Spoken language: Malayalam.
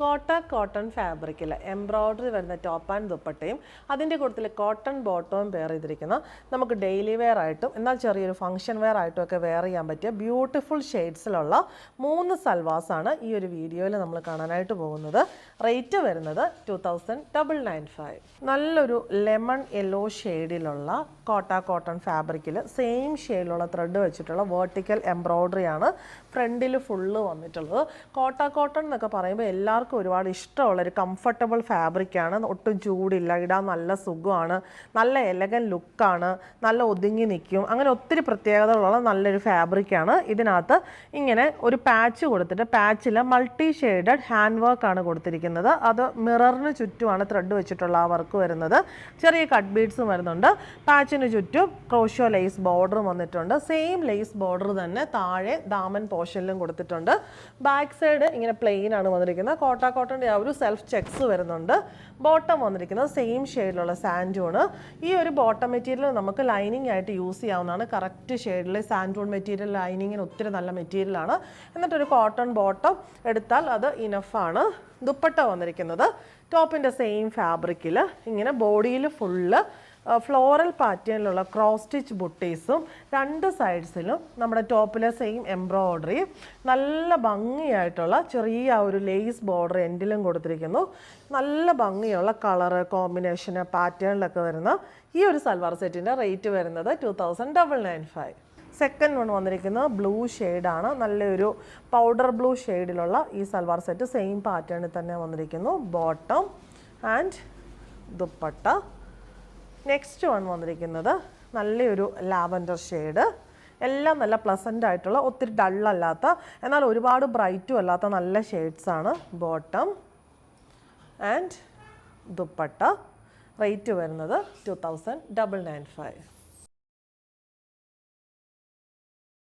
കോട്ടൺ ഫാബ്രിക്കിൽ എംബ്രോയ്ഡറി വരുന്ന ടോപ്പ് ആൻഡ് ദുപ്പട്ടയും അതിൻ്റെ കൂട്ടത്തിൽ കോട്ടൺ ബോട്ടവും വെയർ ചെയ്തിരിക്കുന്ന നമുക്ക് ഡെയിലി വെയർ ആയിട്ടും എന്നാൽ ചെറിയൊരു ഫംഗ്ഷൻ വെയർ ആയിട്ടും ഒക്കെ വെയർ ചെയ്യാൻ പറ്റിയ ബ്യൂട്ടിഫുൾ ഷെയ്ഡ്സിലുള്ള 3 സൽവാസാണ് ഈ ഒരു വീഡിയോയിൽ നമ്മൾ കാണാനായിട്ട് പോകുന്നത്. റേറ്റ് വരുന്നത് 2995. നല്ലൊരു ലെമൺ യെല്ലോ ഷെയ്ഡിലുള്ള കോട്ടൺ ഫാബ്രിക്കിൽ സെയിം ഷെയ്ഡിലുള്ള ത്രെഡ് വെച്ചിട്ടുള്ള വേർട്ടിക്കൽ എംബ്രോയ്ഡറി ആണ് ഫ്രണ്ടിൽ ഫുള്ള് വന്നിട്ടുള്ളത്. കോട്ടൺ എന്നൊക്കെ പറയുമ്പോൾ എല്ലാവർക്കും ഒരുപാട് ഇഷ്ടമുള്ളൊരു കംഫർട്ടബിൾ ഫാബ്രിക്കാണ്. ഒട്ടും ചൂടില്ല, ഇടാൻ നല്ല സുഖമാണ്, നല്ല എലഗൻ ലുക്കാണ്, നല്ല ഒതുങ്ങി നിൽക്കും, അങ്ങനെ ഒത്തിരി പ്രത്യേകതകളുള്ള നല്ലൊരു ഫാബ്രിക്കാണ്. ഇതിനകത്ത് ഇങ്ങനെ ഒരു പാച്ച് കൊടുത്തിട്ട് പാച്ചിൽ മൾട്ടി ഷെയ്ഡഡ് ഹാൻഡ് വർക്കാണ് കൊടുത്തിരിക്കുന്നത്. അത് മിററിന് ചുറ്റുമാണ് ത്രെഡ് വെച്ചിട്ടുള്ള ആ വർക്ക് വരുന്നത്. ചെറിയ കട്ട് ബീഡ്സും വരുന്നുണ്ട്. പാച്ചിന് ചുറ്റും ക്രോഷ്യോ ലേസ് ബോർഡറും വന്നിട്ടുണ്ട്. സെയിം ലേസ് ബോർഡർ തന്നെ താഴെ ദാമൻ പോർഷനിലും കൊടുത്തിട്ടുണ്ട്. ബാക്ക് സൈഡ് ഇങ്ങനെ പ്ലെയിൻ ആണ് വന്നിരിക്കുന്നത്. കോട്ടൻ്റെ ആ ഒരു സെൽഫ് ചെക്സ് വരുന്നുണ്ട്. ബോട്ടം വന്നിരിക്കുന്നത് സെയിം ഷെയ്ഡിലുള്ള സാൻഡൂണ്. ഈ ഒരു ബോട്ടം മെറ്റീരിയൽ നമുക്ക് ലൈനിങ് ആയിട്ട് യൂസ് ചെയ്യാവുന്നതാണ്. കറക്റ്റ് ഷെയ്ഡിൽ സാൻഡൂൺ മെറ്റീരിയൽ ലൈനിങ്ങിന് ഒത്തിരി നല്ല മെറ്റീരിയലാണ്. എന്നിട്ടൊരു കോട്ടൺ ബോട്ടം എടുത്താൽ അത് ഇനഫാണ്. ദുപ്പട്ട വന്നിരിക്കുന്നത് ടോപ്പിൻ്റെ സെയിം ഫാബ്രിക്കിൽ ഇങ്ങനെ ബോഡിയിൽ ഫുള്ള് ഫ്ലോറൽ പാറ്റേണിലുള്ള ക്രോസ് സ്റ്റിച്ച് ബുട്ടീസും 2 സൈഡ്സിലും നമ്മുടെ ടോപ്പിലെ സെയിം എംബ്രോയ്ഡറി നല്ല ഭംഗിയായിട്ടുള്ള ചെറിയ ഒരു ലേസ് ബോർഡർ എൻഡിലും കൊടുത്തിരിക്കുന്നു. നല്ല ഭംഗിയുള്ള കളറ് കോമ്പിനേഷന് പാറ്റേണിലൊക്കെ വരുന്ന ഈ ഒരു സൽവാർ സെറ്റിൻ്റെ റേറ്റ് വരുന്നത് 2995. സെക്കൻഡ് വൺ വന്നിരിക്കുന്നത് ബ്ലൂ ഷെയ്ഡാണ്. നല്ലൊരു പൗഡർ ബ്ലൂ ഷെയ്ഡിലുള്ള ഈ സൽവാർ സെറ്റ് സെയിം പാറ്റേണിൽ തന്നെ വന്നിരിക്കുന്നു. Bottom and dupatta. Next one വന്നിരിക്കുന്നത് നല്ലൊരു ലാവൻഡർ ഷെയ്ഡ്. എല്ലാം നല്ല പ്ലസൻ്റ് ആയിട്ടുള്ള ഒത്തിരി ഡള്ളല്ലാത്ത എന്നാൽ ഒരുപാട് ബ്രൈറ്റും അല്ലാത്ത നല്ല ഷെയ്ഡ്സാണ്. Bottom and dupatta. റേറ്റ് വരുന്നത് 2995.